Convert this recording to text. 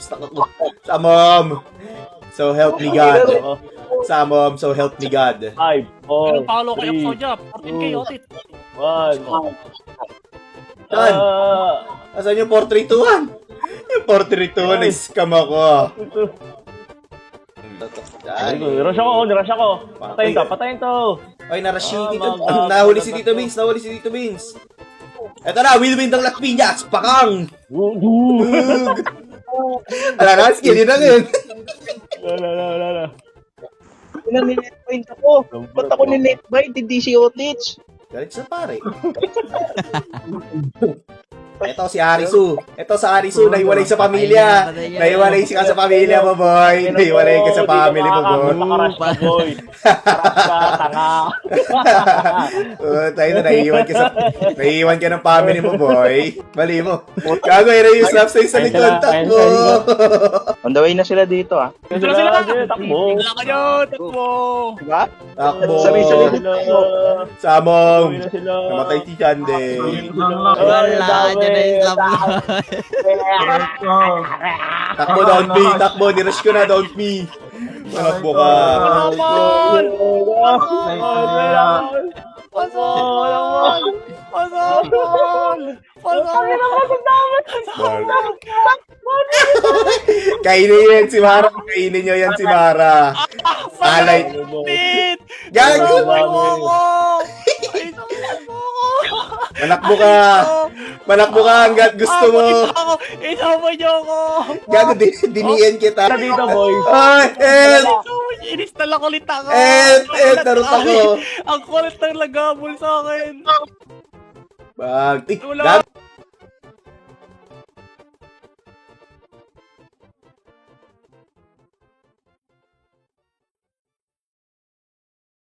Stuck ako. Sa mom. So help me God. Sa mom, so help me God. 5, 4, Anong palo kayo 3, sa job? 14k, otit. 1. Saan? Asan yung 4-3-2-1? Yung 4-3-2-1, na-scam ako. Nirush ako. Patayin to. Ay, narush si Tito. Nahuli si Tito Beans. Eto na, will win ng Las Piñas. Pakang! Ala na, skill yun na ngayon. Wala. Ninet point ako. Ba't ako ninet by? Hindi si Otich. Galit sa pare. Ito si Arisu. Ito sa Arisu, nahiwalay sa pamilya. Nahiwalay ka sa pamilya mo, boy. Nahiwalay ka sa family mo, boy. Nakarash ka, boy. Nakarash ka, tanga. Tayo na, nahiiwan ka ng family mo, boy. Mali mo. Gago, i-reuse lap sa'yo sa likod. Takbo. On the way na sila dito, ah. Sila. Takbo. Wala kayo, takbo. Diba? Takbo. Sabi-sabi. Samong. Uwi na sila. Namatay si Chande. Wala, dyan na yung slap. Takbo, don't me. Takbo, nirush ko na, don't me. Takbo ka. Pasok! Kainin nyo yan si Mara. Kainin nyo yan si Mara. Alay. Gago. Manakbo ka. Manakbo ka hanggat gusto mo. Isama niyo ako! Gago, diniin kita. Dito, boy. Ay, Inistal ako ulit ako! narot ako. Ang kulit ng lagabol sa akin! Bag. Wala!